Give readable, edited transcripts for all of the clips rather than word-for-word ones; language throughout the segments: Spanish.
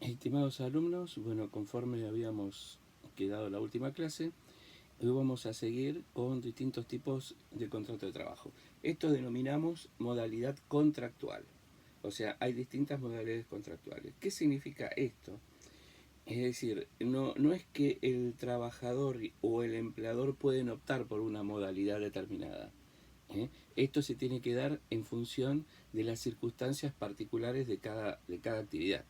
Estimados alumnos, bueno, conforme habíamos quedado la última clase, hoy vamos a seguir con distintos tipos de contrato de trabajo. Esto denominamos modalidad contractual. O sea, hay distintas modalidades contractuales. ¿Qué significa esto? Es decir, no es que el trabajador o el empleador pueden optar por una modalidad determinada. Esto se tiene que dar en función de las circunstancias particulares de cada actividad.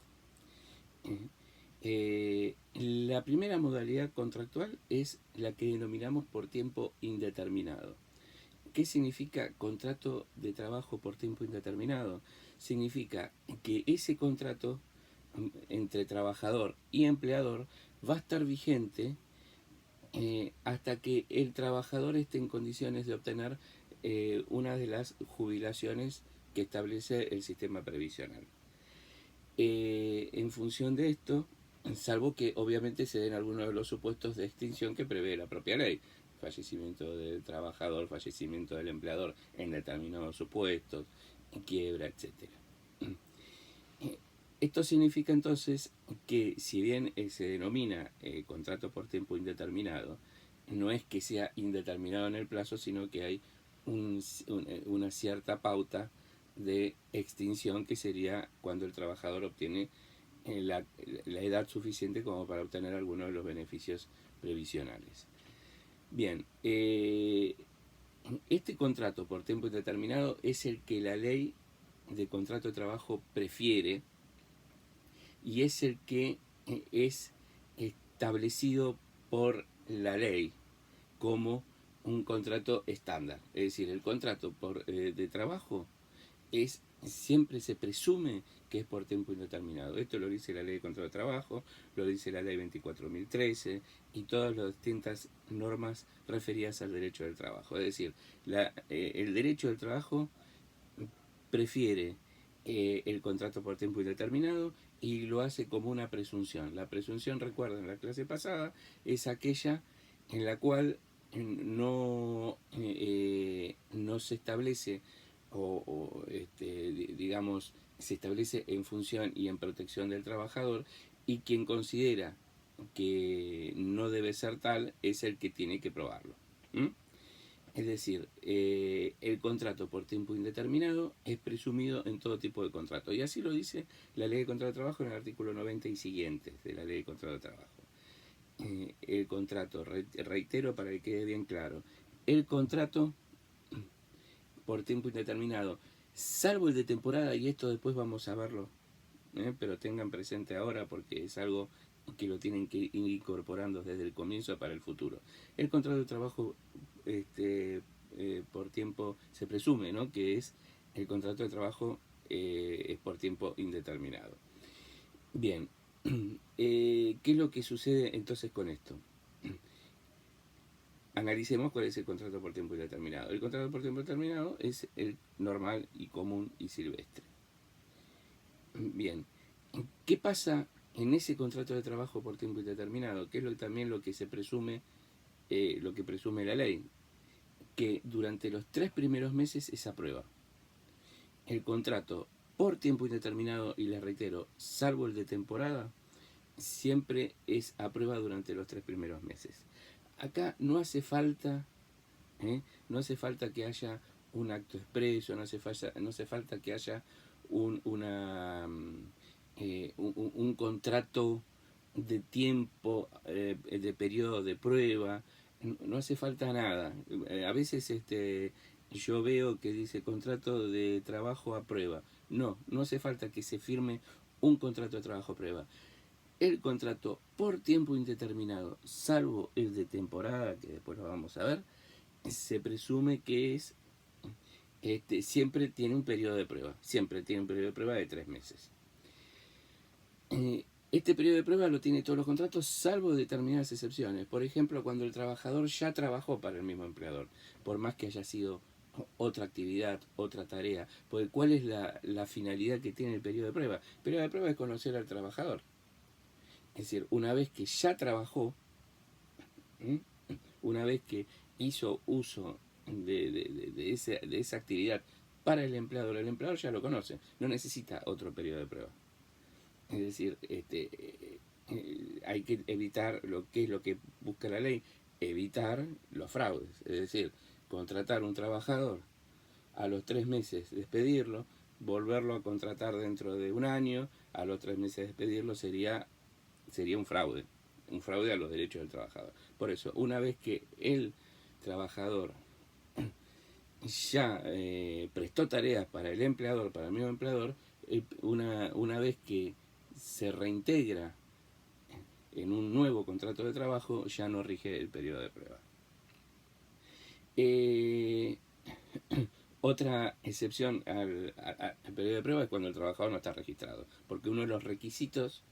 La primera modalidad contractual es la que denominamos por tiempo indeterminado. ¿Qué significa contrato de trabajo por tiempo indeterminado? Significa que ese contrato entre trabajador y empleador va a estar vigente hasta que el trabajador esté en condiciones de obtener una de las jubilaciones que establece el sistema previsional. En función de esto, salvo que obviamente se den algunos de los supuestos de extinción que prevé la propia ley, fallecimiento del trabajador, fallecimiento del empleador en determinados supuestos, quiebra, etcétera. Esto significa entonces que si bien se denomina contrato por tiempo indeterminado, no es que sea indeterminado en el plazo, sino que hay una cierta pauta de extinción que sería cuando el trabajador obtiene la edad suficiente como para obtener algunos de los beneficios previsionales. Bien, este contrato por tiempo indeterminado es el que la ley de contrato de trabajo prefiere y es el que es establecido por la ley como un contrato estándar. Es decir, el contrato de trabajo siempre se presume que es por tiempo indeterminado. Esto lo dice la ley de contrato de trabajo, lo dice la ley 24.013 y todas las distintas normas referidas al derecho del trabajo. Es decir, el derecho del trabajo prefiere el contrato por tiempo indeterminado y lo hace como una presunción. La presunción, recuerden, en la clase pasada, es aquella en la cual no se establece digamos, se establece en función y en protección del trabajador, y quien considera que no debe ser tal es el que tiene que probarlo. Es decir, el contrato por tiempo indeterminado es presumido en todo tipo de contrato. Y así lo dice la Ley de Contrato de Trabajo en el artículo 90 y siguientes de la Ley de Contrato de Trabajo. El contrato, reitero para que quede bien claro, el contrato por tiempo indeterminado, salvo el de temporada, y esto después vamos a verlo, pero tengan presente ahora porque es algo que lo tienen que ir incorporando desde el comienzo para el futuro. El contrato de trabajo por tiempo se presume, ¿no?, que es el contrato de trabajo es por tiempo indeterminado. Bien, ¿qué es lo que sucede entonces con esto? Analicemos cuál es el contrato por tiempo indeterminado. El contrato por tiempo determinado es el normal y común y silvestre. Bien, ¿qué pasa en ese contrato de trabajo por tiempo indeterminado? Que es también lo que se presume, lo que presume la ley, que durante los 3 primeros meses es a prueba. El contrato por tiempo indeterminado, y les reitero, salvo el de temporada, siempre es a prueba durante los 3 primeros meses. Acá no hace falta que haya un acto expreso, no hace falta que haya un contrato de tiempo, de periodo de prueba, no hace falta nada. A veces yo veo que dice contrato de trabajo a prueba. No hace falta que se firme un contrato de trabajo a prueba. El contrato por tiempo indeterminado, salvo el de temporada, que después lo vamos a ver, se presume que siempre tiene un periodo de prueba. Siempre tiene un periodo de prueba de 3 meses. Este periodo de prueba lo tiene todos los contratos, salvo determinadas excepciones. Por ejemplo, cuando el trabajador ya trabajó para el mismo empleador, por más que haya sido otra actividad, otra tarea. Porque ¿cuál es la finalidad que tiene el periodo de prueba? El periodo de prueba es conocer al trabajador. Es decir, una vez que ya trabajó, una vez que hizo uso de esa actividad para el empleador ya lo conoce, no necesita otro periodo de prueba. Es decir, hay que evitar lo que es lo que busca la ley, evitar los fraudes. Es decir, contratar un trabajador, a los 3 meses despedirlo, volverlo a contratar dentro de un año, a los 3 meses despedirlo sería un fraude a los derechos del trabajador. Por eso, una vez que el trabajador ya prestó tareas para el empleador, para el mismo empleador, una vez que se reintegra en un nuevo contrato de trabajo, ya no rige el periodo de prueba. Otra excepción al periodo de prueba es cuando el trabajador no está registrado, porque uno de los requisitos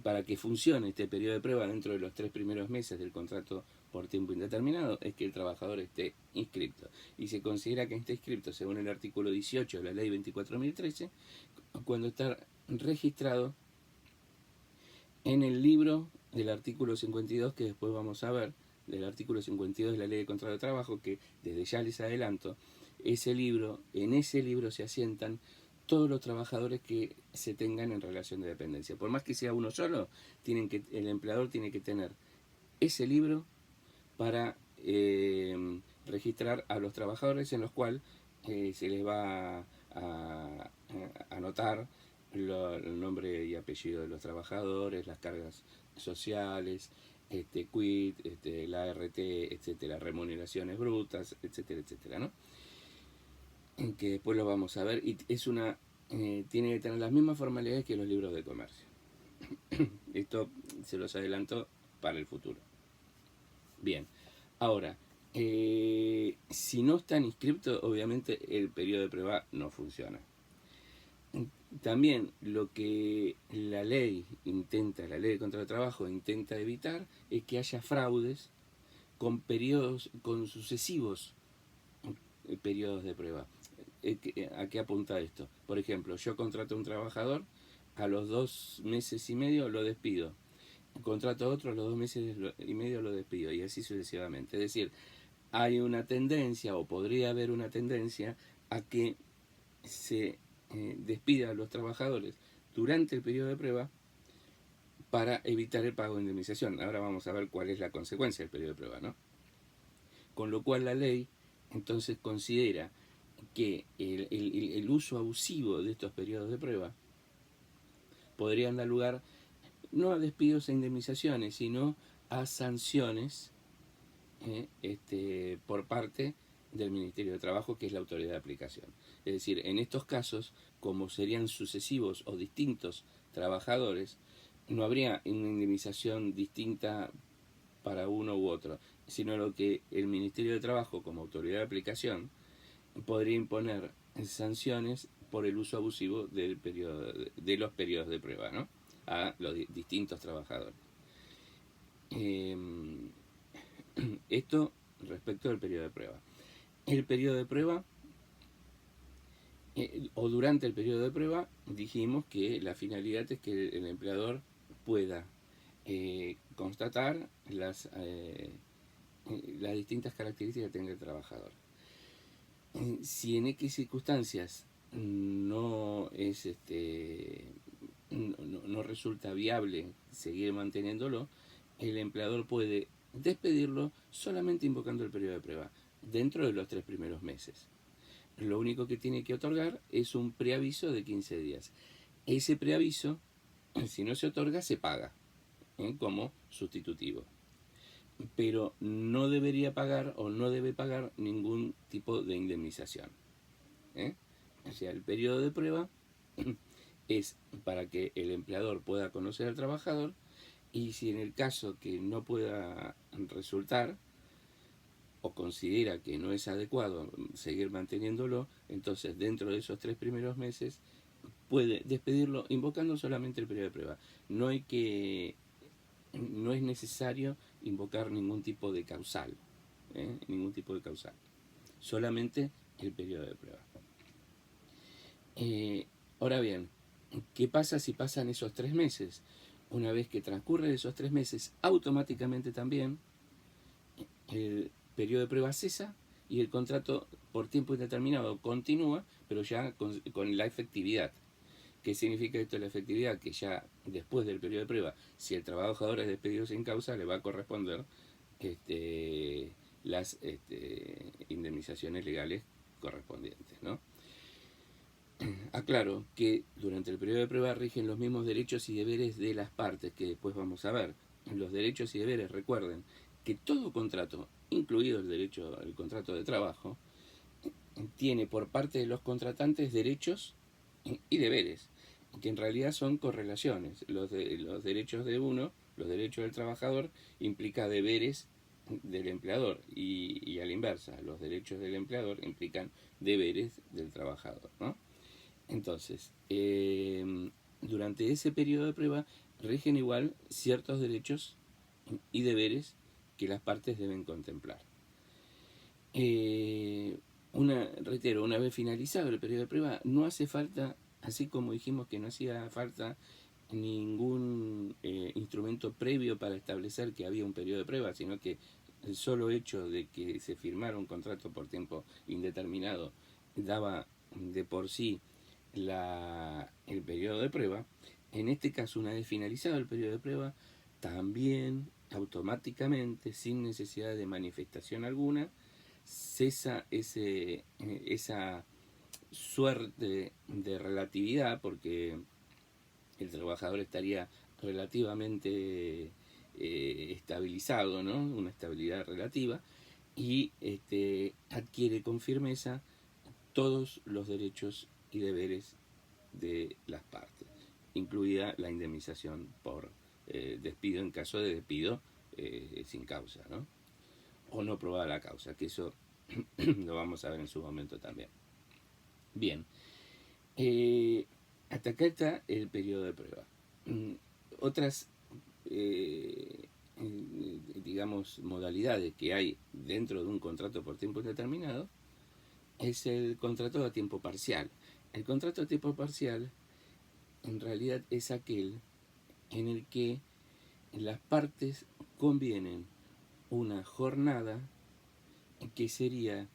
para que funcione este periodo de prueba dentro de los 3 primeros meses del contrato por tiempo indeterminado es que el trabajador esté inscripto. Y se considera que está inscripto, según el artículo 18 de la ley 24.013, cuando está registrado en el libro del artículo 52, que después vamos a ver, del artículo 52 de la ley de contrato de trabajo, que desde ya les adelanto, en ese libro se asientan todos los trabajadores que se tengan en relación de dependencia. Por más que sea uno solo, el empleador tiene que tener ese libro para registrar a los trabajadores, en los cuales se les va a anotar el nombre y apellido de los trabajadores, las cargas sociales, quit, la ART, etcétera, remuneraciones brutas, etcétera, etcétera, ¿no? Que después lo vamos a ver, y tiene que tener las mismas formalidades que los libros de comercio. Esto se los adelanto para el futuro. Bien, ahora, si no están inscriptos, obviamente el periodo de prueba no funciona. También lo que la ley de contrato de trabajo intenta evitar es que haya fraudes con sucesivos periodos de prueba. ¿A qué apunta esto? Por ejemplo, yo contrato a un trabajador, a los 2 meses y medio lo despido. Contrato a otro, a los 2 meses y medio lo despido, y así sucesivamente. Es decir, hay una tendencia, o podría haber una tendencia, a que se despida a los trabajadores durante el periodo de prueba para evitar el pago de indemnización. Ahora vamos a ver cuál es la consecuencia del periodo de prueba, ¿no? Con lo cual la ley entonces considera que el uso abusivo de estos periodos de prueba podrían dar lugar no a despidos e indemnizaciones, sino a sanciones por parte del Ministerio de Trabajo, que es la autoridad de aplicación. Es decir, en estos casos, como serían sucesivos o distintos trabajadores, no habría una indemnización distinta para uno u otro, sino lo que el Ministerio de Trabajo, como autoridad de aplicación, podría imponer sanciones por el uso abusivo de los periodos de prueba, ¿no? A los distintos trabajadores. Esto respecto del periodo de prueba. El periodo de prueba, o durante el periodo de prueba, dijimos que la finalidad es que el empleador pueda constatar las distintas características que tenga el trabajador. Si en X circunstancias no resulta viable seguir manteniéndolo, el empleador puede despedirlo solamente invocando el periodo de prueba dentro de los 3 primeros meses. Lo único que tiene que otorgar es un preaviso de 15 días. Ese preaviso, si no se otorga, se paga como sustitutivo. Pero no debería pagar o no debe pagar ningún tipo de indemnización. O sea, el periodo de prueba es para que el empleador pueda conocer al trabajador, y si en el caso que no pueda resultar o considera que no es adecuado seguir manteniéndolo, entonces dentro de esos 3 primeros meses puede despedirlo invocando solamente el periodo de prueba. No es necesario invocar ningún tipo de causal, solamente el periodo de prueba. Ahora bien, ¿qué pasa si pasan esos 3 meses? Una vez que transcurren esos 3 meses, automáticamente también el periodo de prueba cesa y el contrato por tiempo indeterminado continúa, pero ya con la efectividad. ¿Qué significa esto de la efectividad? Que ya después del periodo de prueba, si el trabajador es despedido sin causa, le va a corresponder las indemnizaciones legales correspondientes, ¿no? Aclaro que durante el periodo de prueba rigen los mismos derechos y deberes de las partes, que después vamos a ver. Los derechos y deberes, recuerden que todo contrato, incluido el contrato de trabajo, tiene por parte de los contratantes derechos y deberes, que en realidad son correlaciones. Los derechos de uno, los derechos del trabajador, implica deberes del empleador y a la inversa, los derechos del empleador implican deberes del trabajador, ¿no? Entonces, durante ese periodo de prueba rigen igual ciertos derechos y deberes que las partes deben contemplar. Reitero, una vez finalizado el periodo de prueba, no hace falta, así como dijimos que no hacía falta ningún instrumento previo para establecer que había un periodo de prueba, sino que el solo hecho de que se firmara un contrato por tiempo indeterminado daba de por sí el periodo de prueba. En este caso, una vez finalizado el periodo de prueba, también automáticamente, sin necesidad de manifestación alguna, cesa esa suerte de relatividad, porque el trabajador estaría relativamente estabilizado, ¿no? Una estabilidad relativa, y adquiere con firmeza todos los derechos y deberes de las partes, incluida la indemnización por despido en caso de despido sin causa, ¿no? O no probada la causa, que eso lo vamos a ver en su momento también. Bien, hasta acá está el periodo de prueba. Otras, digamos, modalidades que hay dentro de un contrato por tiempo indeterminado es el contrato a tiempo parcial. El contrato a tiempo parcial en realidad es aquel en el que las partes convienen una jornada que sería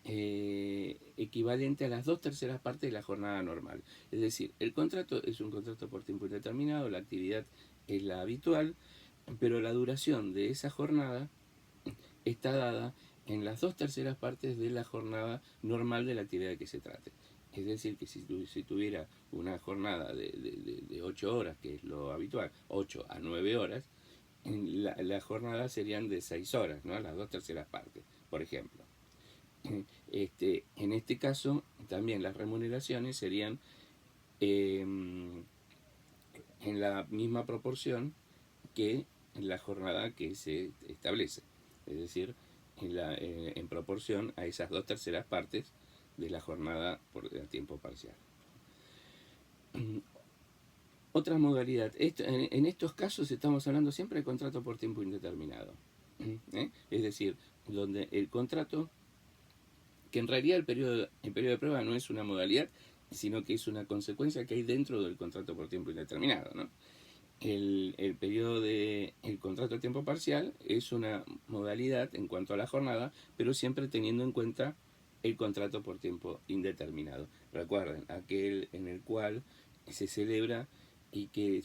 equivalente a las 2/3 partes de la jornada normal. Es decir, el contrato es un contrato por tiempo indeterminado, la actividad es la habitual, pero la duración de esa jornada está dada en las 2/3 partes de la jornada normal de la actividad de que se trate. Es decir, que si tuviera una jornada de 8 horas, que es lo habitual, 8 a 9 horas, la jornada serían de 6 horas, ¿no? Las 2/3 partes, por ejemplo. En este caso, también las remuneraciones serían en la misma proporción que la jornada que se establece. Es decir, en proporción a esas 2/3 partes de la jornada por tiempo parcial. Otra modalidad, en estos casos estamos hablando siempre de contrato por tiempo indeterminado. Es decir, donde el contrato, que en realidad el periodo de prueba no es una modalidad, sino que es una consecuencia que hay dentro del contrato por tiempo indeterminado, ¿no? El periodo del contrato a tiempo parcial es una modalidad en cuanto a la jornada, pero siempre teniendo en cuenta el contrato por tiempo indeterminado. Recuerden, aquel en el cual se celebra y que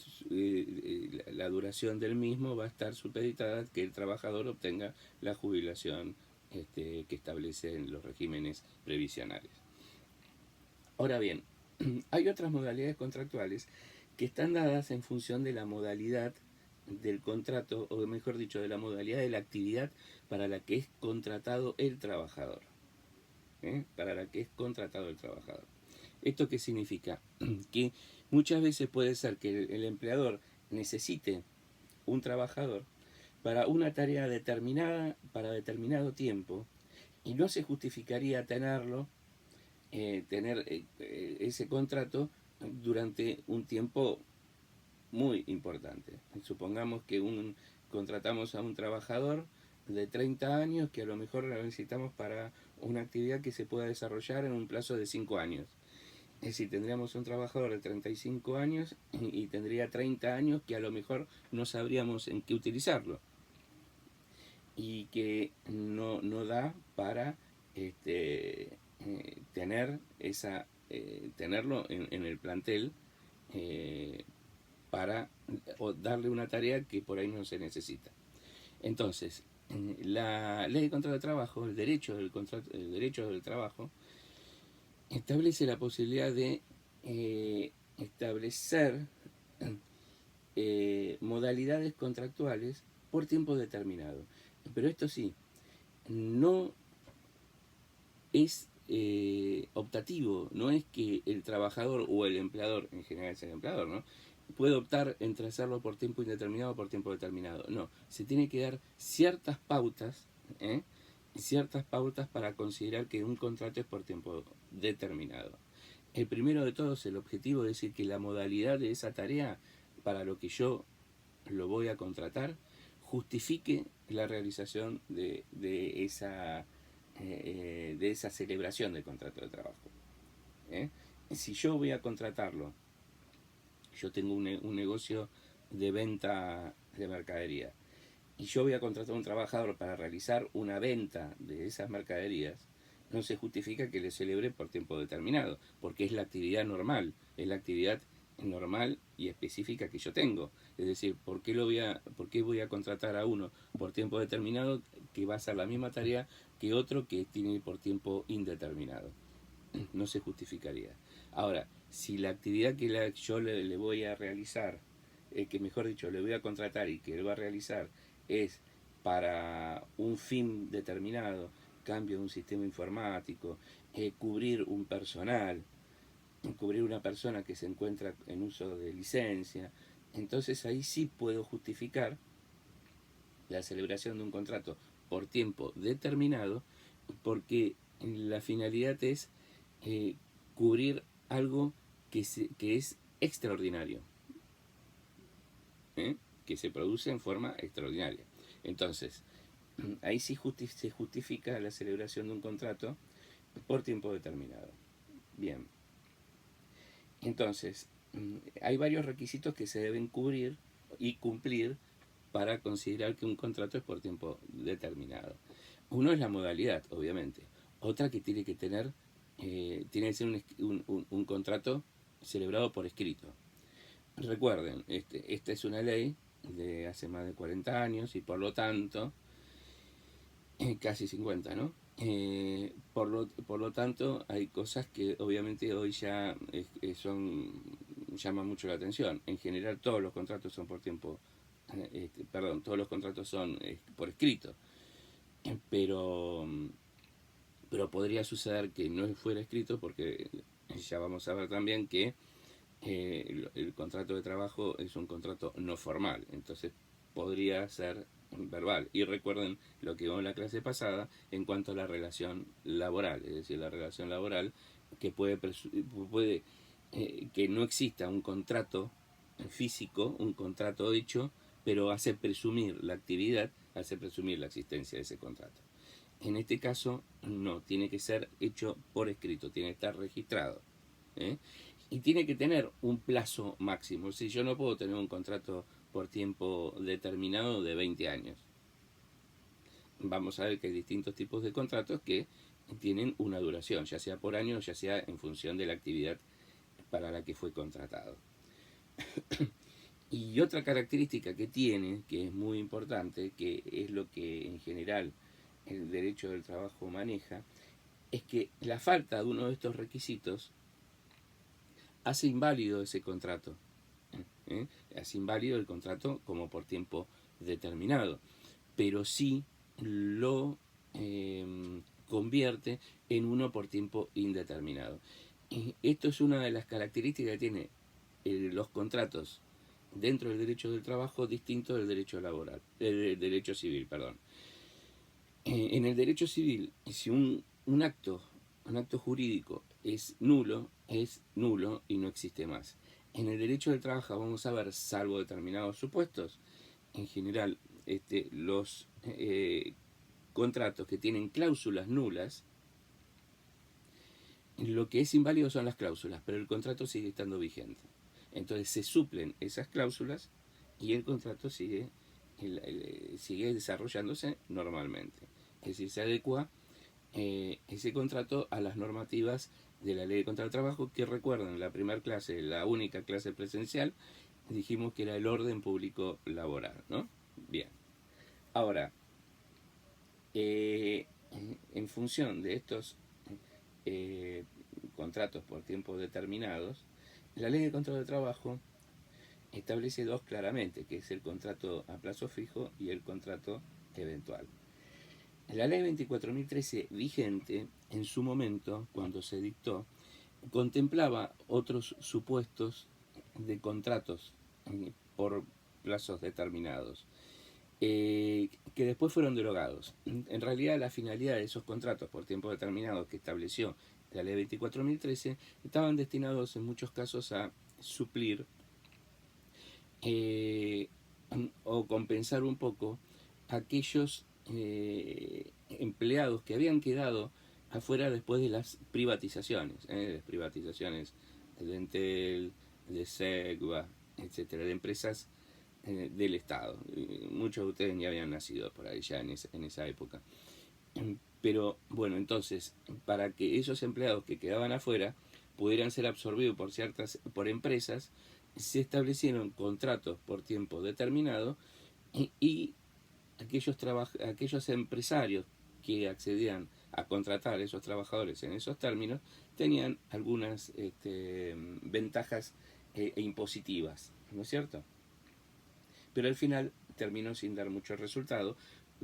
la duración del mismo va a estar supeditada a que el trabajador obtenga la jubilación que establecen los regímenes previsionales. Ahora bien, hay otras modalidades contractuales que están dadas en función de la modalidad del contrato, o mejor dicho, de la modalidad de la actividad para la que es contratado el trabajador. Para la que es contratado el trabajador. ¿Esto qué significa? Que muchas veces puede ser que el empleador necesite un trabajador para una tarea determinada, para determinado tiempo, y no se justificaría tener ese contrato durante un tiempo muy importante. Supongamos que contratamos a un trabajador de 30 años que a lo mejor lo necesitamos para una actividad que se pueda desarrollar en un plazo de 5 años. Es decir, tendríamos un trabajador de 35 años y tendría 30 años que a lo mejor no sabríamos en qué utilizarlo. Y que no da para tenerlo en el plantel para o darle una tarea que por ahí no se necesita. Entonces, la ley de contrato de trabajo, el derecho del trabajo, establece la posibilidad de establecer modalidades contractuales por tiempo determinado. Pero esto sí, no es optativo, no es que el trabajador o el empleador, en general es el empleador, ¿no?, puede optar entre hacerlo por tiempo indeterminado o por tiempo determinado. No, se tiene que dar ciertas pautas, ciertas pautas para considerar que un contrato es por tiempo determinado. El primero de todos, el objetivo es decir que la modalidad de esa tarea para lo que yo lo voy a contratar justifique la realización de esa celebración del contrato de trabajo. Si yo voy a contratarlo, yo tengo un negocio de venta de mercadería, y yo voy a contratar a un trabajador para realizar una venta de esas mercaderías, no se justifica que le celebre por tiempo determinado, porque es la actividad normal, es la actividad normal y específica que yo tengo. Es decir, ¿por qué voy a contratar a uno por tiempo determinado que va a hacer la misma tarea que otro que tiene por tiempo indeterminado? No se justificaría. Ahora, si la actividad que yo le voy a realizar, que mejor dicho, le voy a contratar y que él va a realizar es para un fin determinado, cambio de un sistema informático, cubrir un personal, cubrir una persona que se encuentra en uso de licencia, entonces ahí sí puedo justificar la celebración de un contrato por tiempo determinado, porque la finalidad es cubrir algo que es extraordinario, que se produce en forma extraordinaria. Entonces, ahí sí se justifica la celebración de un contrato por tiempo determinado. Bien. Entonces, hay varios requisitos que se deben cubrir y cumplir para considerar que un contrato es por tiempo determinado. Uno es la modalidad, obviamente. Otra que tiene que tener, tiene que ser un contrato celebrado por escrito. Recuerden, esta es una ley de hace más de 40 años y por lo tanto, casi 50, ¿no? Por lo tanto, hay cosas que obviamente hoy ya llaman mucho la atención. En general, todos los contratos son por tiempo, todos los contratos son por escrito, pero podría suceder que no fuera escrito, porque ya vamos a ver también que el contrato de trabajo es un contrato no formal, entonces podría ser verbal. Y recuerden lo que vimos en la clase pasada en cuanto a la relación laboral, es decir, la relación laboral que puede que no exista un contrato físico, un contrato hecho, pero hace presumir la actividad, hace presumir la existencia de ese contrato. En este caso, no, tiene que ser hecho por escrito, tiene que estar registrado. Y tiene que tener un plazo máximo. Si yo no puedo tener un contrato por tiempo determinado de 20 años. Vamos a ver que hay distintos tipos de contratos que tienen una duración, ya sea por año o ya sea en función de la actividad para la que fue contratado. Y otra característica que tiene, que es muy importante, que es lo que en general el derecho del trabajo maneja, es que la falta de uno de estos requisitos hace inválido ese contrato. Hace inválido el contrato como por tiempo determinado, pero sí lo convierte en uno por tiempo indeterminado. Esto es una de las características que tiene los contratos dentro del derecho del trabajo distinto del derecho laboral, del derecho civil, perdón. En el derecho civil, si un acto jurídico es nulo y no existe más. En el derecho del trabajo vamos a ver, salvo determinados supuestos, en general los contratos que tienen cláusulas nulas, lo que es inválido son las cláusulas, pero el contrato sigue estando vigente. Entonces se suplen esas cláusulas y el contrato sigue desarrollándose normalmente. Es decir, se adecua ese contrato a las normativas de la ley de contrato de trabajo, que recuerdan, la primera clase, la única clase presencial, dijimos que era el orden público laboral, ¿no? Bien. Ahora, en función de estos eh, contratos por tiempos determinados, la ley de contrato de trabajo establece dos claramente, que es el contrato a plazo fijo y el contrato eventual. La ley 24.013 vigente, en su momento, cuando se dictó, contemplaba otros supuestos de contratos por plazos determinados, que después fueron derogados. En realidad, la finalidad de esos contratos por tiempo determinado que estableció la ley 24.013 estaban destinados en muchos casos a suplir o compensar un poco aquellos empleados que habían quedado afuera después de las privatizaciones de Entel, de Segua, etcétera, de empresas del Estado. Muchos de ustedes ni habían nacido por ahí ya en esa época. Pero bueno, entonces, para que esos empleados que quedaban afuera pudieran ser absorbidos por empresas, se establecieron contratos por tiempo determinado y aquellos empresarios que accedían a contratar a esos trabajadores en esos términos tenían algunas ventajas impositivas, ¿no es cierto? Pero al final terminó sin dar mucho resultado,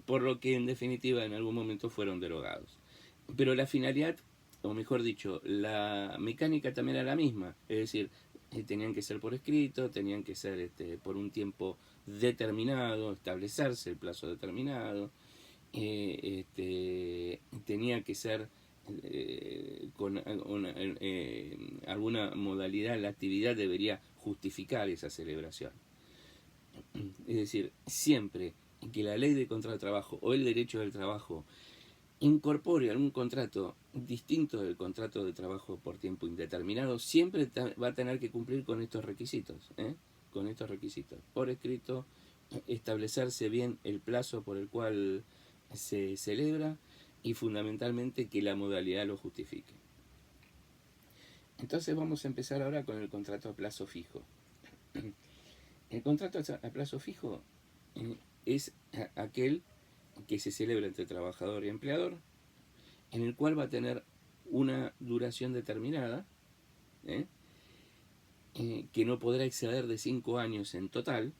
por lo que en definitiva en algún momento fueron derogados. Pero la finalidad, o mejor dicho, la mecánica también era la misma, es decir, tenían que ser por escrito, tenían que ser por un tiempo determinado, establecerse el plazo determinado, tenía que ser con alguna modalidad, la actividad debería justificar esa celebración. Es decir, siempre que la ley de contrato de trabajo o el derecho del trabajo incorpore algún contrato distinto del contrato de trabajo por tiempo indeterminado, siempre va a tener que cumplir con estos requisitos, con estos requisitos. Por escrito, establecerse bien el plazo por el cual se celebra y fundamentalmente que la modalidad lo justifique. Entonces vamos a empezar ahora con el contrato a plazo fijo. El contrato a plazo fijo es aquel que se celebra entre trabajador y empleador, en el cual va a tener una duración determinada, que no podrá exceder de 5 años en total,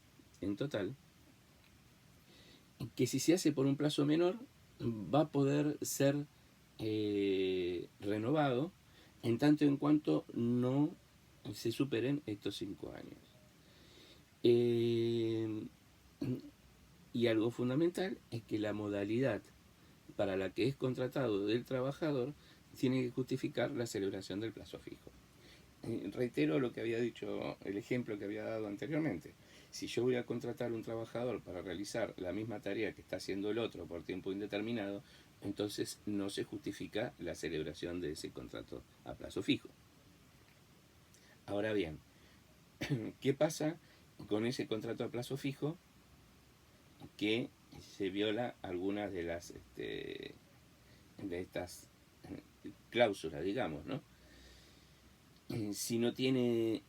que si se hace por un plazo menor, va a poder ser renovado en tanto en cuanto no se superen estos 5 años. Y algo fundamental es que la modalidad para la que es contratado del trabajador tiene que justificar la celebración del plazo fijo. Reitero lo que había dicho, el ejemplo que había dado anteriormente. Si yo voy a contratar a un trabajador para realizar la misma tarea que está haciendo el otro por tiempo indeterminado, entonces no se justifica la celebración de ese contrato a plazo fijo. Ahora bien, ¿qué pasa con ese contrato a plazo fijo que se viola algunas de estas cláusulas, digamos, ¿no? Si no tiene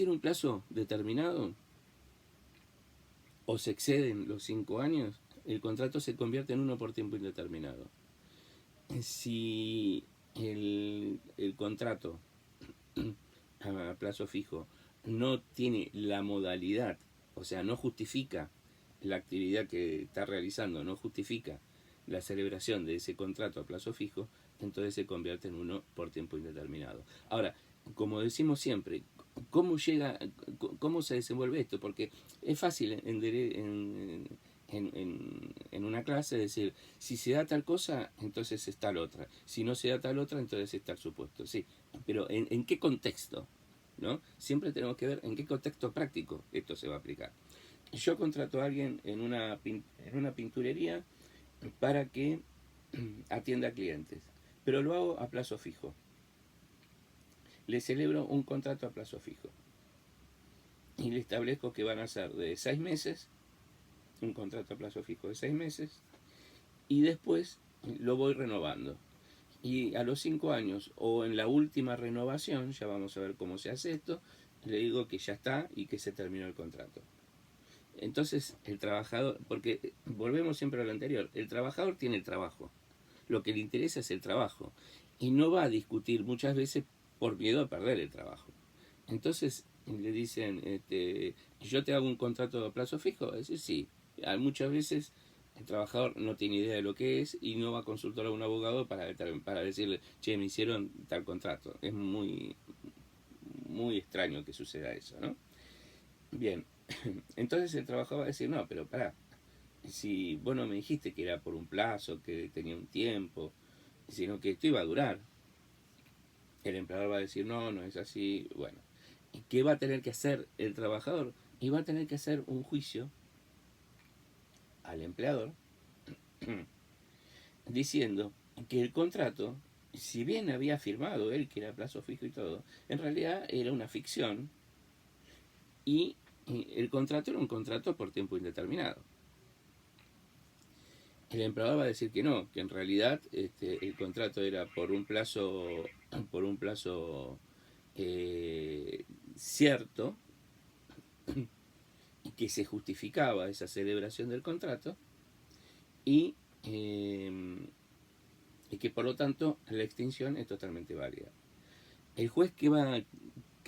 un plazo determinado o se exceden los 5 años, el contrato se convierte en uno por tiempo indeterminado. Si el contrato a plazo fijo no tiene la modalidad, o sea, no justifica la actividad que está realizando, no justifica la celebración de ese contrato a plazo fijo, entonces se convierte en uno por tiempo indeterminado. Ahora, como decimos siempre, ¿cómo se desenvuelve esto? Porque es fácil en una clase decir, si se da tal cosa, entonces es tal otra. Si no se da tal otra, entonces es tal supuesto. Sí, pero ¿en qué contexto? ¿No? Siempre tenemos que ver en qué contexto práctico esto se va a aplicar. Yo contrato a alguien en una pinturería para que atienda a clientes, pero lo hago a plazo fijo. Le celebro un contrato a plazo fijo y le establezco que van a ser de 6 meses, un contrato a plazo fijo de 6 meses, y después lo voy renovando. y a los 5 años o en la última renovación, ya vamos a ver cómo se hace esto, le digo que ya está y que se terminó el contrato. Entonces el trabajador, porque volvemos siempre a lo anterior, el trabajador tiene el trabajo, lo que le interesa es el trabajo y no va a discutir muchas veces por miedo a perder el trabajo. Entonces le dicen, yo te hago un contrato a plazo fijo, es decir, sí. Muchas veces el trabajador no tiene idea de lo que es y no va a consultar a un abogado para decirle, che, me hicieron tal contrato. Es muy extraño que suceda eso, ¿no? Bien, entonces el trabajador va a decir, no, pero pará, si vos no me dijiste que era por un plazo, que tenía un tiempo, sino que esto iba a durar. El empleador va a decir, no, no es así, bueno. ¿Y qué va a tener que hacer el trabajador? Y va a tener que hacer un juicio al empleador diciendo que el contrato, si bien había firmado él que era plazo fijo y todo, en realidad era una ficción y el contrato era un contrato por tiempo indeterminado. El empleador va a decir que no, que en realidad el contrato era por un plazo cierto, y que se justificaba esa celebración del contrato y, y que por lo tanto la extinción es totalmente válida. El juez que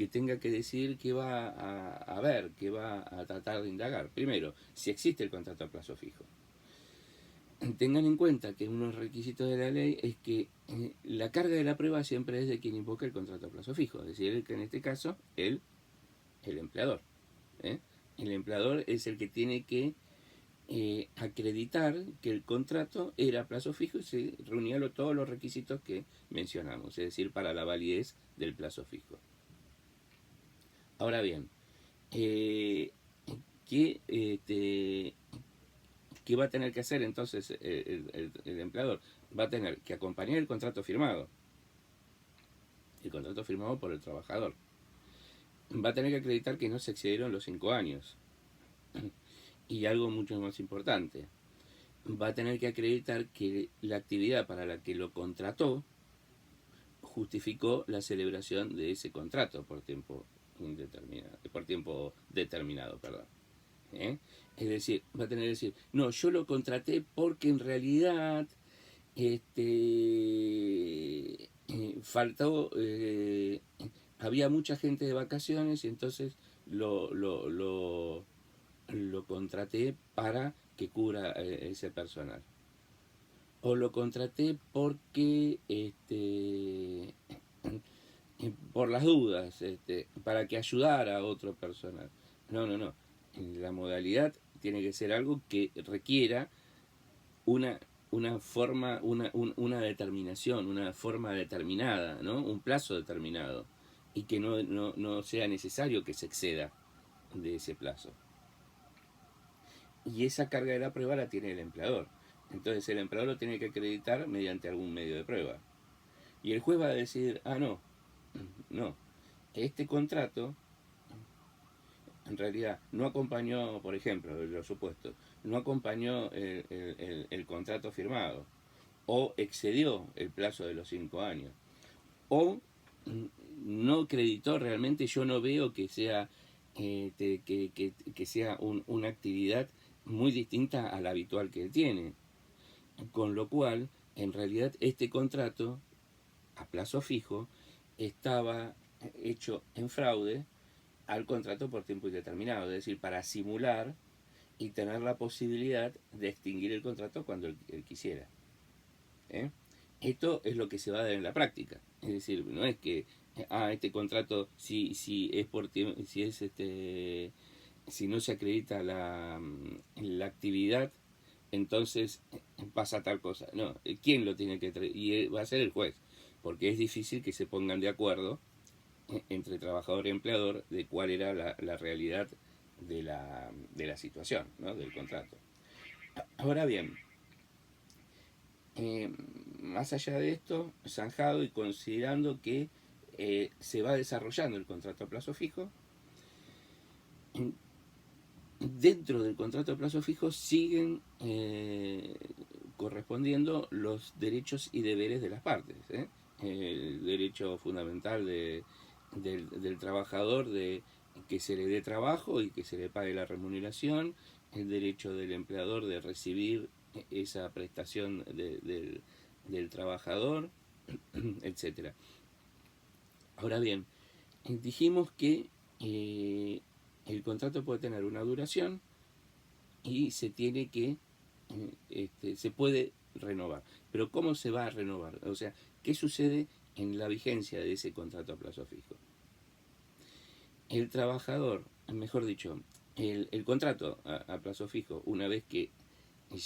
tenga que decidir que va a ver, que va a tratar de indagar. Primero, si existe el contrato a plazo fijo. Tengan en cuenta que uno de los requisitos de la ley es que la carga de la prueba siempre es de quien invoca el contrato a plazo fijo, es decir, que en este caso el empleador. ¿eh? El empleador es el que tiene que acreditar que el contrato era a plazo fijo y se reunían todos los requisitos que mencionamos, es decir, para la validez del plazo fijo. Ahora bien, ¿qué, ¿qué va a tener que hacer entonces el empleador? Va a tener que acompañar el contrato firmado por el trabajador. Va a tener que acreditar que no se excedieron los 5 años. Y algo mucho más importante, va a tener que acreditar que la actividad para la que lo contrató justificó la celebración de ese contrato por tiempo determinado, perdón. Es decir, va a tener que decir, no, yo lo contraté porque en realidad faltó, había mucha gente de vacaciones y entonces lo contraté para que cubra ese personal. O lo contraté porque por las dudas, para que ayudara a otro personal. No, no, no. La modalidad tiene que ser algo que requiera una, una determinación, una forma determinada, ¿no? Un plazo determinado. Y que no sea necesario que se exceda de ese plazo. Y esa carga de la prueba la tiene el empleador. Entonces el empleador lo tiene que acreditar mediante algún medio de prueba. Y el juez va a decir, no, este contrato en realidad no acompañó, por ejemplo, los supuestos, no acompañó el contrato firmado, o excedió el plazo de los 5 años, o no acreditó realmente, yo no veo que sea, que sea una actividad muy distinta a la habitual que él tiene. Con lo cual, en realidad, este contrato a plazo fijo estaba hecho en fraude al contrato por tiempo indeterminado, es decir, para simular y tener la posibilidad de extinguir el contrato cuando él quisiera. Esto es lo que se va a dar en la práctica, es decir, no es que este contrato si es por si es si no se acredita la actividad, entonces pasa tal cosa. No, ¿quién lo tiene que traer? Y va a ser el juez, porque es difícil que se pongan de acuerdo entre trabajador y empleador de cuál era la realidad de la situación, ¿no? Del contrato. Ahora bien, más allá de esto, zanjado y considerando que se va desarrollando el contrato a plazo fijo, dentro del contrato a plazo fijo siguen correspondiendo los derechos y deberes de las partes. El derecho fundamental del trabajador de que se le dé trabajo y que se le pague la remuneración, el derecho del empleador de recibir esa prestación del trabajador, etcétera. Ahora bien, dijimos que el contrato puede tener una duración y se tiene que se puede renovar. Pero ¿cómo se va a renovar? O sea, ¿qué sucede en la vigencia de ese contrato a plazo fijo? El trabajador, mejor dicho, el contrato a plazo fijo, una vez que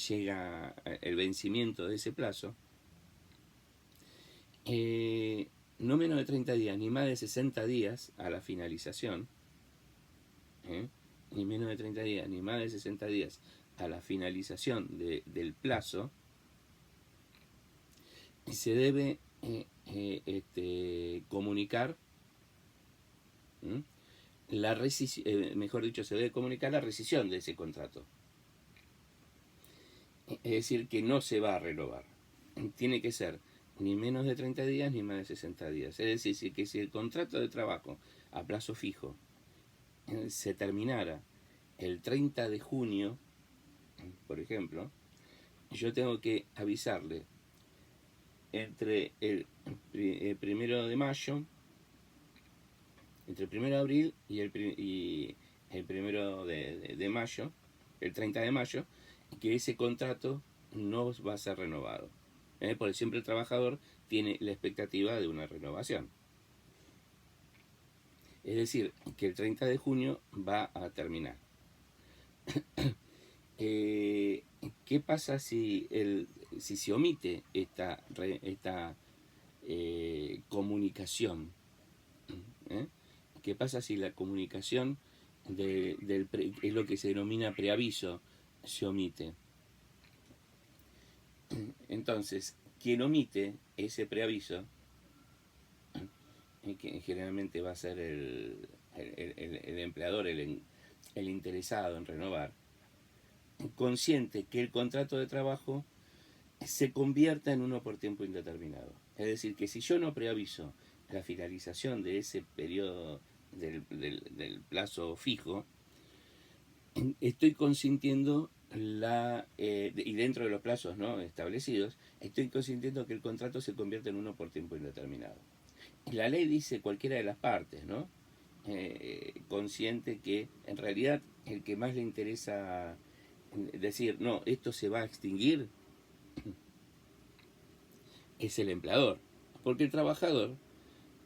llega el vencimiento de ese plazo, no menos de 30 días, ni más de 60 días a la finalización, ni menos de 30 días, ni más de 60 días a la finalización del plazo, se debe comunicar la rescisión, mejor dicho, se debe comunicar la rescisión de ese contrato. Es decir, que no se va a renovar. Tiene que ser ni menos de 30 días ni más de 60 días. Es decir, que si el contrato de trabajo a plazo fijo se terminara el 30 de junio, por ejemplo, yo tengo que avisarle entre el 1 de mayo, entre el 1 de abril y el 1 de mayo, el 30 de mayo, que ese contrato no va a ser renovado. Porque siempre el trabajador tiene la expectativa de una renovación. Es decir, que el 30 de junio va a terminar. ¿Qué pasa si se omite esta comunicación? ¿Qué pasa si la comunicación es lo que se denomina preaviso se omite? Entonces, quien omite ese preaviso, que generalmente va a ser el empleador, el interesado en renovar, consciente que el contrato de trabajo se convierta en uno por tiempo indeterminado. Es decir, que si yo no preaviso la finalización de ese periodo del plazo fijo, estoy consintiendo y dentro de los plazos no establecidos, estoy consintiendo que el contrato se convierta en uno por tiempo indeterminado. La ley dice cualquiera de las partes, ¿no? Consciente que en realidad el que más le interesa decir, no, esto se va a extinguir, es el empleador. Porque el trabajador,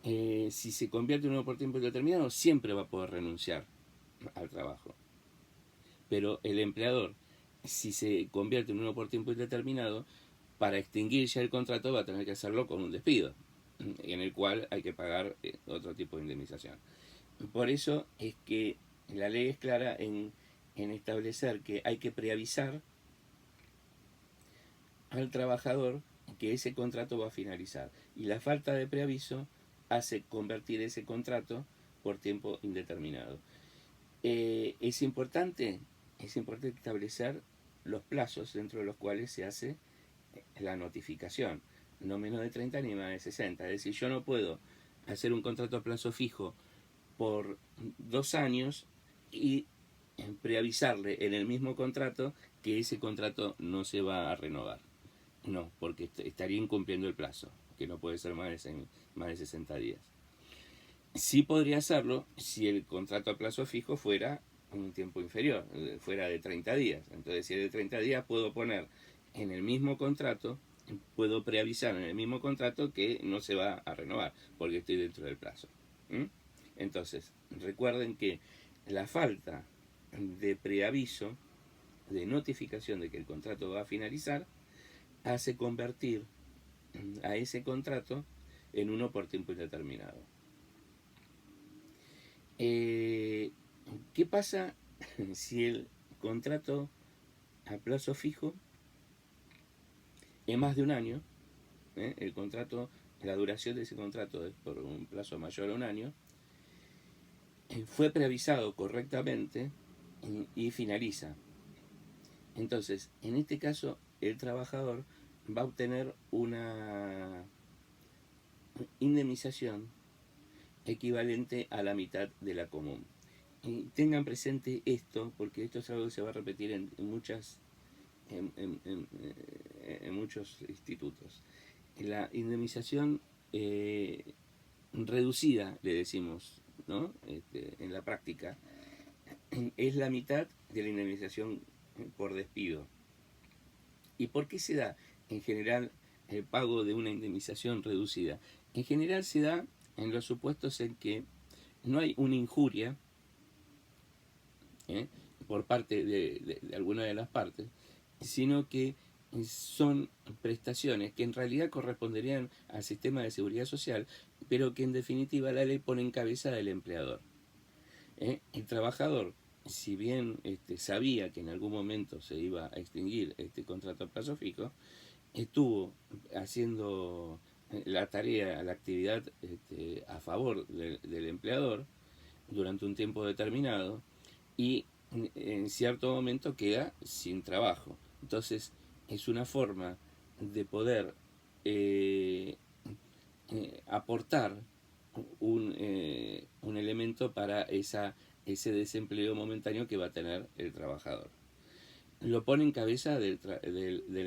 si se convierte en uno por tiempo indeterminado, siempre va a poder renunciar al trabajo. Pero el empleador, si se convierte en uno por tiempo indeterminado, para extinguir ya el contrato va a tener que hacerlo con un despido, en el cual hay que pagar otro tipo de indemnización. Por eso es que la ley es clara en establecer que hay que preavisar al trabajador que ese contrato va a finalizar. Y la falta de preaviso hace convertir ese contrato por tiempo indeterminado. Es importante establecer los plazos dentro de los cuales se hace la notificación, no menos de 30 ni más de 60. Es decir, yo no puedo hacer un contrato a plazo fijo por 2 años y preavisarle en el mismo contrato que ese contrato no se va a renovar. No, porque estaría incumpliendo el plazo, que no puede ser más de 60 días. Sí podría hacerlo si el contrato a plazo fijo fuera un tiempo inferior, fuera de 30 días. Entonces, si es de 30 días, puedo poner en el mismo contrato, puedo preavisar en el mismo contrato que no se va a renovar, porque estoy dentro del plazo. Entonces, recuerden que la falta de preaviso, de notificación de que el contrato va a finalizar, hace convertir a ese contrato en uno por tiempo indeterminado. ¿Qué pasa si el contrato a plazo fijo es más de un año? El contrato, la duración de ese contrato es por un plazo mayor a un año. Fue preavisado correctamente y finaliza. Entonces, en este caso, el trabajador va a obtener una indemnización equivalente a la mitad de la común. Y tengan presente esto, porque esto es algo que se va a repetir en muchos institutos. La indemnización reducida, le decimos, ¿no? En la práctica, es la mitad de la indemnización por despido. ¿Y por qué se da en general el pago de una indemnización reducida? En general se da en los supuestos en que no hay una injuria por parte de alguna de las partes, sino que son prestaciones que en realidad corresponderían al sistema de seguridad social, pero que en definitiva la ley pone en cabeza del empleador. El trabajador, si bien sabía que en algún momento se iba a extinguir este contrato a plazo fijo, estuvo haciendo la tarea, la actividad a favor del empleador durante un tiempo determinado y en cierto momento queda sin trabajo. Entonces es una forma de poder aportar un elemento para ese desempleo momentáneo que va a tener el trabajador. Lo pone en cabeza del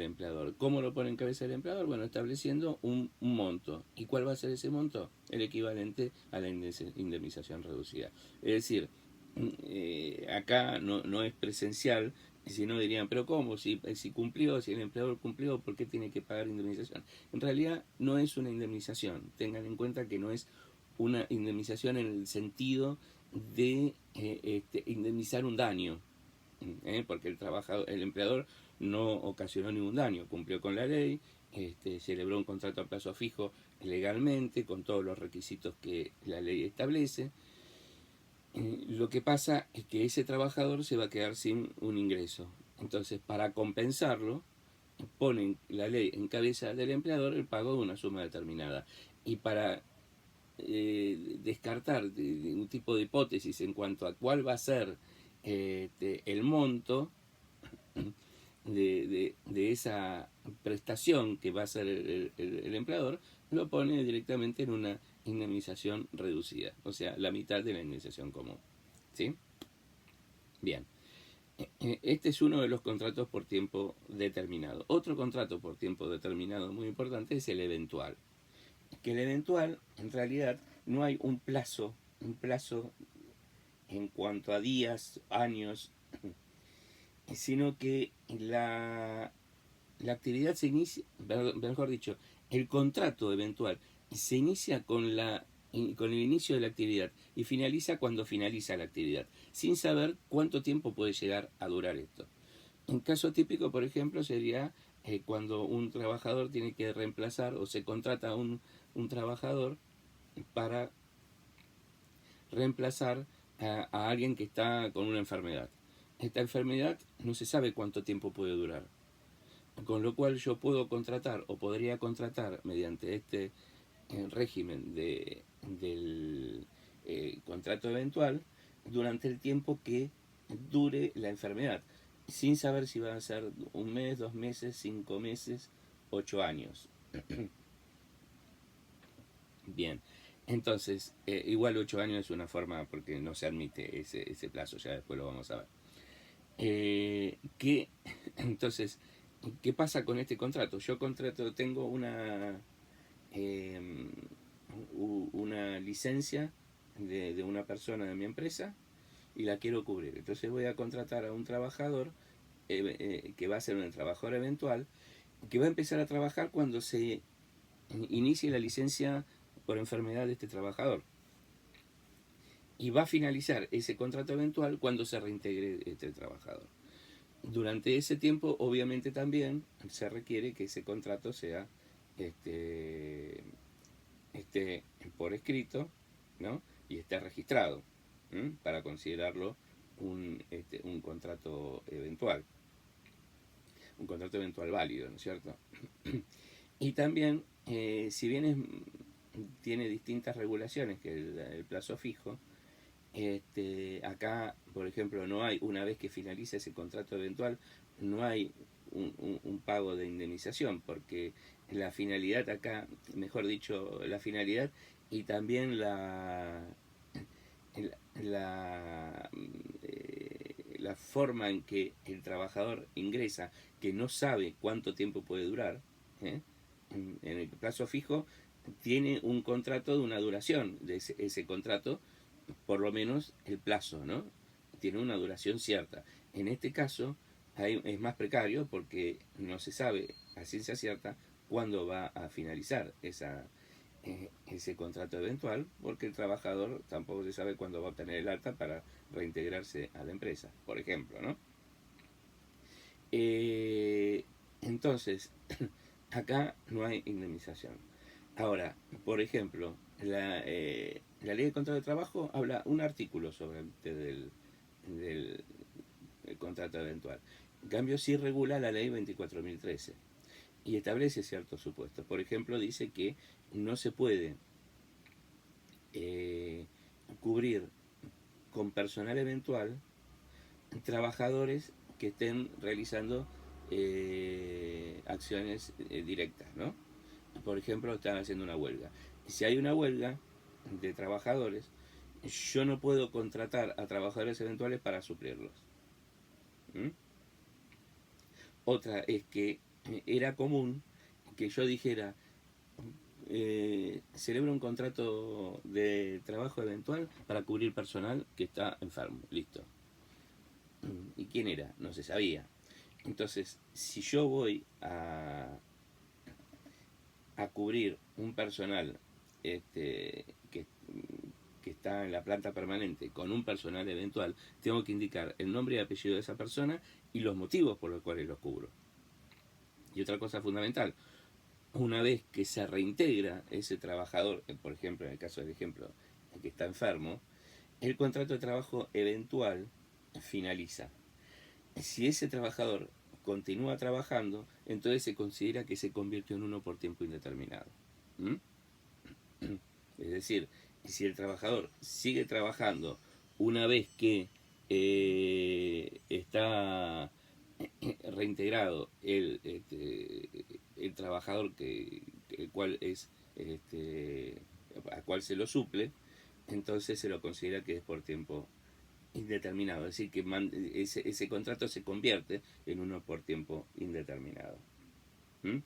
empleador. ¿Cómo lo pone en cabeza del empleador? Bueno, estableciendo un monto. ¿Y cuál va a ser ese monto? El equivalente a la indemnización reducida. Es decir, acá no es presencial, si no dirían, pero ¿cómo? Si cumplió, si el empleador cumplió, ¿por qué tiene que pagar indemnización? En realidad no es una indemnización. Tengan en cuenta que no es una indemnización en el sentido de indemnizar un daño. Porque el empleador no ocasionó ningún daño, cumplió con la ley, celebró un contrato a plazo fijo legalmente, con todos los requisitos que la ley establece. Lo que pasa es que ese trabajador se va a quedar sin un ingreso. Entonces, para compensarlo, ponen la ley en cabeza del empleador el pago de una suma determinada. Y para descartar un tipo de hipótesis en cuanto a cuál va a ser el monto de esa prestación que va a hacer el empleador, lo pone directamente en una indemnización reducida, o sea, la mitad de la indemnización común. ¿Sí? Bien. Este es uno de los contratos por tiempo determinado. Otro contrato por tiempo determinado muy importante es el eventual. Que el eventual, en realidad, no hay un plazo en cuanto a días, años, sino que la actividad se inicia, mejor dicho, el contrato eventual se inicia con el inicio de la actividad y finaliza cuando finaliza la actividad, sin saber cuánto tiempo puede llegar a durar esto. Un caso típico, por ejemplo, sería cuando un trabajador tiene que reemplazar o se contrata a un trabajador para reemplazar a alguien que está con una enfermedad. Esta enfermedad no se sabe cuánto tiempo puede durar, con lo cual yo puedo contratar o podría contratar mediante este régimen del contrato eventual durante el tiempo que dure la enfermedad, sin saber si va a ser un mes, 2 meses, 5 meses, 8 años. Bien, entonces, igual 8 años es una forma porque no se admite ese plazo, ya después lo vamos a ver. Entonces, ¿qué pasa con este contrato? Yo tengo una licencia de una persona de mi empresa y la quiero cubrir. Entonces voy a contratar a un trabajador que va a ser un trabajador eventual, que va a empezar a trabajar cuando se inicie la licencia por enfermedad de este trabajador. Y va a finalizar ese contrato eventual cuando se reintegre este trabajador. Durante ese tiempo, obviamente, también se requiere que ese contrato sea por escrito, ¿no? Y esté registrado, para considerarlo un contrato eventual. Un contrato eventual válido, ¿no es cierto? Y también, si bien tiene distintas regulaciones que el plazo fijo, Acá, por ejemplo, no hay, una vez que finaliza ese contrato eventual, no hay un pago de indemnización, porque la finalidad acá, mejor dicho, la finalidad y también la forma en que el trabajador ingresa, que no sabe cuánto tiempo puede durar, ¿eh? En el plazo fijo, tiene un contrato de una duración de ese contrato, por lo menos el plazo, ¿no? Tiene una duración cierta. En este caso es más precario porque no se sabe a ciencia cierta cuándo va a finalizar ese contrato eventual, porque el trabajador tampoco se sabe cuándo va a obtener el alta para reintegrarse a la empresa, por ejemplo, ¿no? Entonces, acá no hay indemnización. Ahora, por ejemplo, la ley de contrato de trabajo habla un artículo sobre del contrato eventual. En cambio, sí regula la ley 24.013 y establece ciertos supuestos. Por ejemplo, dice que no se puede eh, cubrir con personal eventual trabajadores que estén realizando acciones directas, ¿no? Por ejemplo, están haciendo una huelga. Si hay una huelga de trabajadores, yo no puedo contratar a trabajadores eventuales para suplirlos. ¿Mm? Otra es que era común que yo dijera, celebro un contrato de trabajo eventual para cubrir personal que está enfermo. Listo. ¿Y quién era? No se sabía. Entonces, si yo voy a cubrir un personal que, que está en la planta permanente con un personal eventual, tengo que indicar el nombre y apellido de esa persona y los motivos por los cuales los cubro. Y otra cosa fundamental, una vez que se reintegra ese trabajador, por ejemplo, en el caso del ejemplo, el que está enfermo, el contrato de trabajo eventual finaliza. Si ese trabajador continúa trabajando, entonces se considera que se convirtió en uno por tiempo indeterminado. ¿Mm? Es decir, si el trabajador sigue trabajando una vez que está reintegrado el trabajador el cual es a cual se lo suple, entonces se lo considera que es por tiempo indeterminado, es decir, que ese contrato se convierte en uno por tiempo indeterminado. ¿Mm?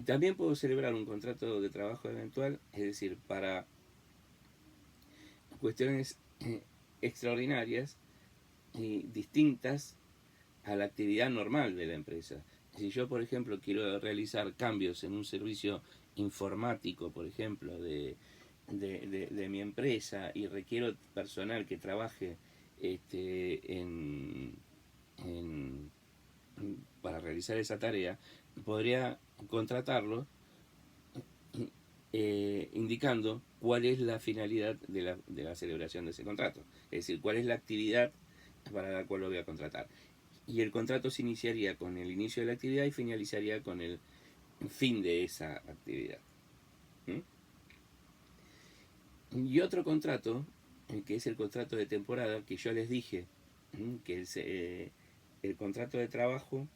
También puedo celebrar un contrato de trabajo eventual, es decir, para cuestiones extraordinarias y distintas a la actividad normal de la empresa. Si yo, por ejemplo, quiero realizar cambios en un servicio informático, por ejemplo, de mi empresa y requiero personal que trabaje en, en, para realizar esa tarea, podría contratarlo indicando cuál es la finalidad de la celebración de ese contrato. Es decir, cuál es la actividad para la cual lo voy a contratar. Y el contrato se iniciaría con el inicio de la actividad y finalizaría con el fin de esa actividad. ¿Mm? Y otro contrato, que es el contrato de temporada, que yo les dije, que es el contrato de trabajo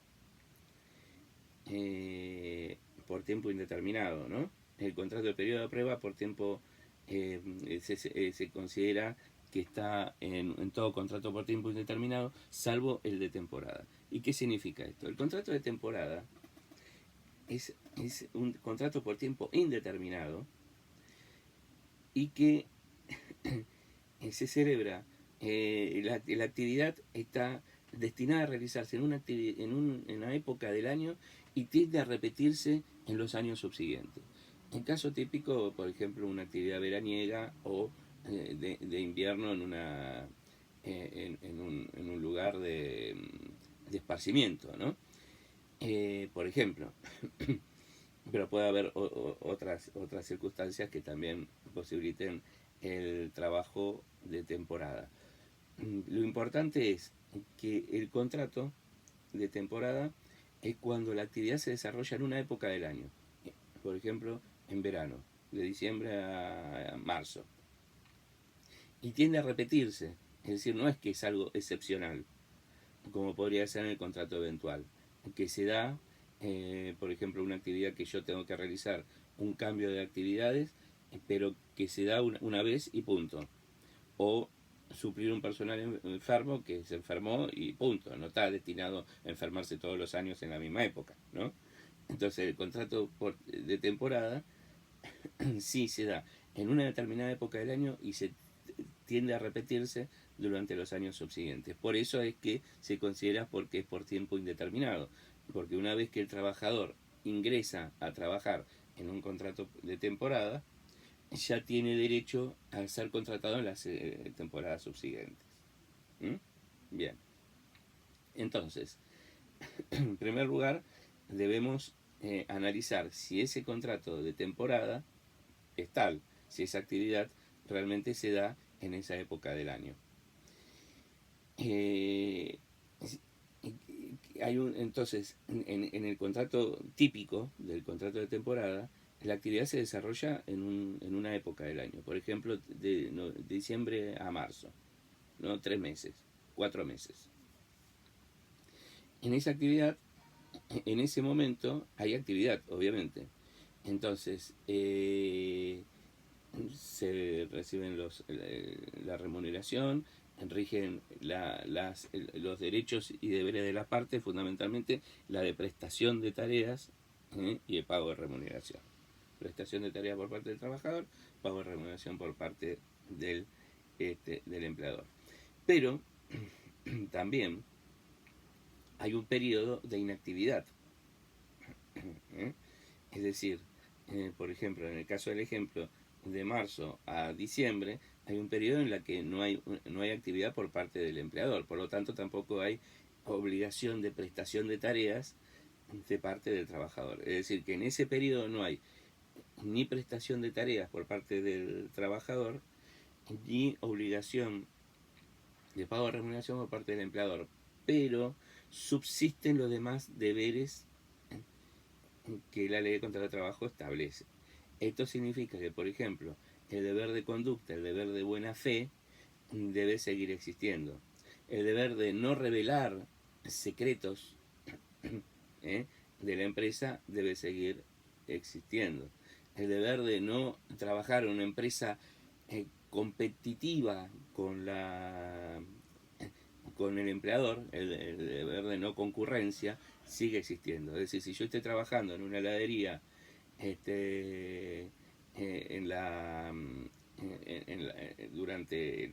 por tiempo indeterminado, ¿no? El contrato de periodo de prueba por tiempo se considera que está en todo contrato por tiempo indeterminado, salvo el de temporada. ¿Y qué significa esto? El contrato de temporada es un contrato por tiempo indeterminado y que se celebra, la actividad está destinada a realizarse en una época del año y tiende a repetirse en los años subsiguientes. En caso típico, por ejemplo, una actividad veraniega o de invierno en un lugar de esparcimiento, ¿no? Por ejemplo, pero puede haber otras circunstancias que también posibiliten el trabajo de temporada. Lo importante es que el contrato de temporada es cuando la actividad se desarrolla en una época del año. Por ejemplo, en verano, de diciembre a marzo. y tiende a repetirse. Es decir, no es que es algo excepcional, como podría ser en el contrato eventual, que se da, por ejemplo, una actividad que yo tengo que realizar, un cambio de actividades, pero que se da una vez y punto. O suplir un personal enfermo que se enfermó y punto, no está destinado a enfermarse todos los años en la misma época, ¿no? Entonces el contrato de temporada sí se da en una determinada época del año y se tiende a repetirse durante los años subsiguientes. Por eso es que se considera porque es por tiempo indeterminado, porque una vez que el trabajador ingresa a trabajar en un contrato de temporada, ya tiene derecho a ser contratado en las temporadas subsiguientes. ¿Mm? Bien, entonces, en primer lugar, debemos analizar si ese contrato de temporada es tal, si esa actividad realmente se da en esa época del año. Entonces, en el contrato típico del contrato de temporada, la actividad se desarrolla en una época del año. Por ejemplo, de diciembre a marzo, ¿no? 3 meses, 4 meses. En esa actividad, en ese momento, hay actividad, obviamente. Entonces, se reciben la remuneración, rigen los derechos y deberes de las partes, fundamentalmente la de prestación de tareas y el pago de remuneración. Prestación de tareas por parte del trabajador, pago de remuneración por parte del empleador. Pero también hay un periodo de inactividad. Es decir, por ejemplo, en el caso del ejemplo, de marzo a diciembre, hay un periodo en el que no hay actividad por parte del empleador. Por lo tanto, tampoco hay obligación de prestación de tareas de parte del trabajador. Es decir, que en ese periodo no hay ni prestación de tareas por parte del trabajador, ni obligación de pago de remuneración por parte del empleador. Pero subsisten los demás deberes que la ley de contrato de trabajo establece. Esto significa que, por ejemplo, el deber de conducta, el deber de buena fe, debe seguir existiendo. El deber de no revelar secretos de la empresa debe seguir existiendo. El deber de no trabajar en una empresa competitiva con el empleador, el deber de no concurrencia, sigue existiendo. Es decir, si yo estoy trabajando en una heladería durante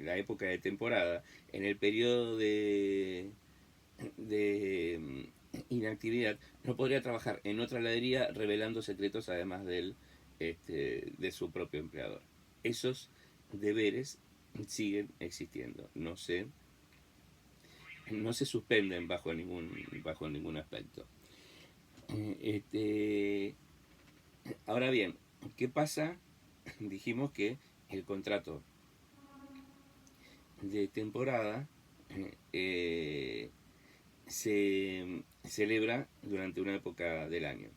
la época de temporada, en el periodo de inactividad, no podría trabajar en otra heladería revelando secretos además de su propio empleador. Esos deberes siguen existiendo, no se suspenden bajo ningún aspecto. Ahora bien, ¿qué pasa? Dijimos que el contrato de temporada se celebra durante una época del año.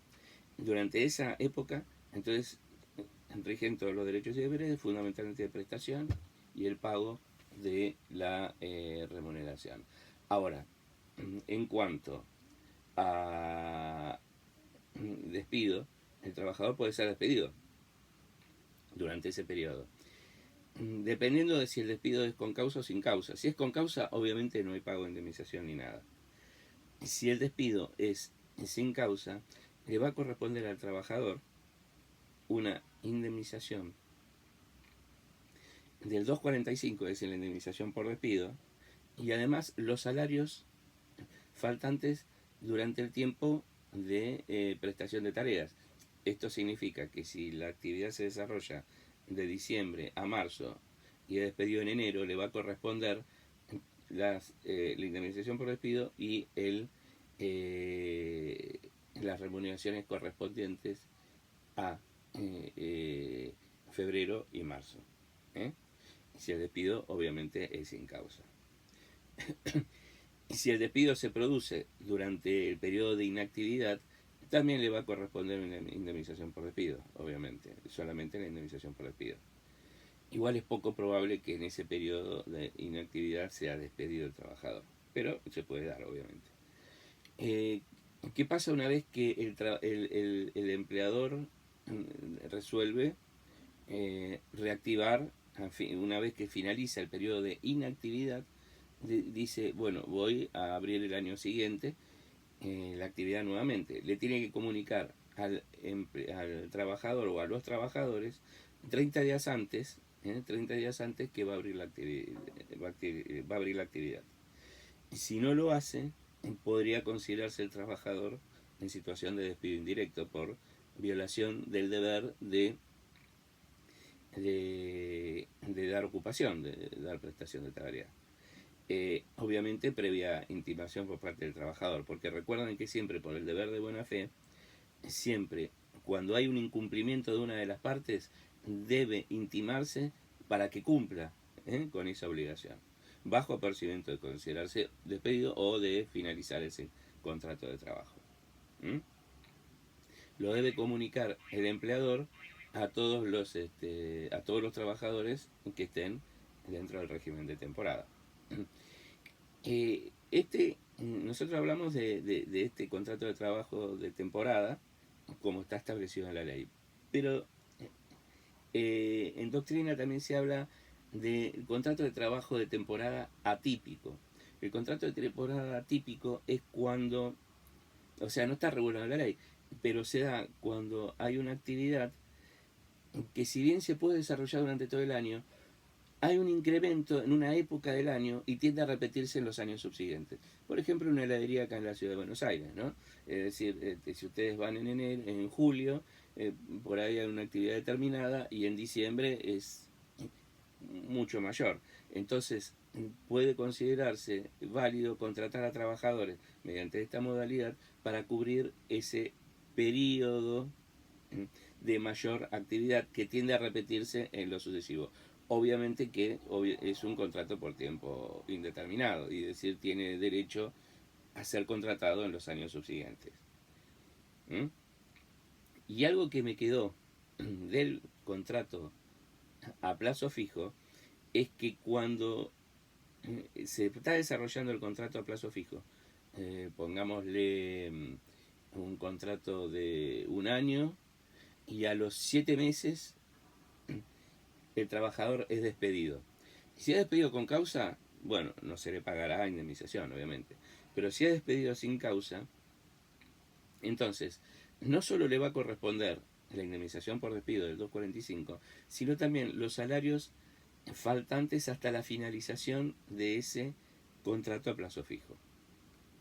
Durante esa época, entonces, rigen todos los derechos y deberes, fundamentalmente de prestación y el pago de la remuneración. Ahora, en cuanto a despido, el trabajador puede ser despedido durante ese periodo, dependiendo de si el despido es con causa o sin causa. Si es con causa, obviamente no hay pago de indemnización ni nada. Si el despido es sin causa, le va a corresponder al trabajador una indemnización del 2,45, es decir, la indemnización por despido, y además los salarios faltantes durante el tiempo de prestación de tareas. Esto significa que si la actividad se desarrolla de diciembre a marzo y es despedido en enero, le va a corresponder la indemnización por despido y las remuneraciones correspondientes a febrero y marzo. Si el despido obviamente es sin causa. Si el despido se produce durante el periodo de inactividad, también le va a corresponder una indemnización por despido, obviamente, solamente la indemnización por despido. igual es poco probable que en ese periodo de inactividad sea despedido el trabajador, pero se puede dar, obviamente. Eh, ¿Qué pasa una vez que el empleador resuelve reactivar, una vez que finaliza el periodo de inactividad, dice, bueno, voy a abrir el año siguiente la actividad nuevamente? Le tiene que comunicar al trabajador o a los trabajadores 30 días antes, 30 días antes que va a abrir va a abrir la actividad. Y si no lo hace, podría considerarse el trabajador en situación de despido indirecto por violación del deber de dar ocupación, de dar prestación de tarea. Obviamente previa intimación por parte del trabajador, porque recuerden que siempre por el deber de buena fe, siempre cuando hay un incumplimiento de una de las partes, debe intimarse para que cumpla con esa obligación, bajo apercibimiento de considerarse despedido o de finalizar ese contrato de trabajo. ¿Mm? Lo debe comunicar el empleador a todos los trabajadores que estén dentro del régimen de temporada. Nosotros hablamos de este contrato de trabajo de temporada como está establecido en la ley, pero en doctrina también se habla del contrato de trabajo de temporada atípico. El contrato de temporada atípico es cuando, o sea, no está regulado en la ley, pero se da cuando hay una actividad que, si bien se puede desarrollar durante todo el año, hay un incremento en una época del año y tiende a repetirse en los años subsiguientes. Por ejemplo, una heladería acá en la ciudad de Buenos Aires, ¿no? Es decir, si ustedes van en julio, por ahí hay una actividad determinada y en diciembre es mucho mayor. Entonces, puede considerarse válido contratar a trabajadores mediante esta modalidad para cubrir ese periodo de mayor actividad que tiende a repetirse en lo sucesivo. Obviamente que es un contrato por tiempo indeterminado, y decir, tiene derecho a ser contratado en los años subsiguientes. ¿Mm? Y algo que me quedó del contrato a plazo fijo es que cuando se está desarrollando el contrato a plazo fijo, pongámosle un contrato de un año, y a los 7 meses el trabajador es despedido. Si es despedido con causa, bueno, no se le pagará indemnización, obviamente. Pero si es despedido sin causa, entonces no solo le va a corresponder la indemnización por despido del 245, sino también los salarios faltantes hasta la finalización de ese contrato a plazo fijo.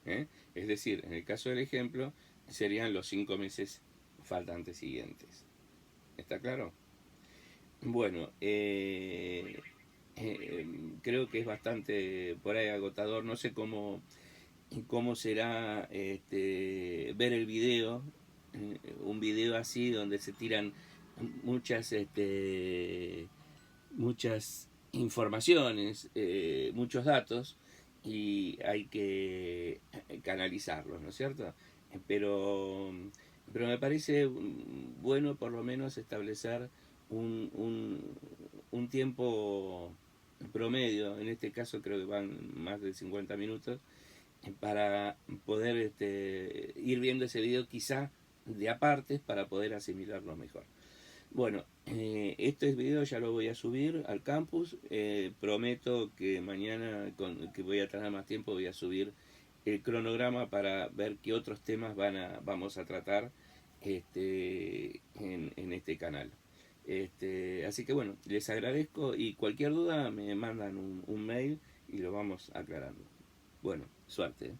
Es decir, en el caso del ejemplo, serían los 5 meses faltantes siguientes. ¿Está claro? Bueno, creo que es bastante por ahí agotador. No sé cómo será ver el video, un video así donde se tiran muchas, muchas informaciones, muchos datos, y hay que canalizarlos, ¿no es cierto? Pero, pero me parece bueno por lo menos establecer un, un, un tiempo promedio, en este caso creo que van más de 50 minutos, para poder ir viendo ese video quizá de apartes para poder asimilarlo mejor. Bueno, este video ya lo voy a subir al campus. Prometo que mañana, que voy a tener más tiempo, voy a subir el cronograma para ver qué otros temas vamos a tratar en este canal. Así que bueno, les agradezco, y cualquier duda me mandan un mail y lo vamos aclarando. Bueno, suerte.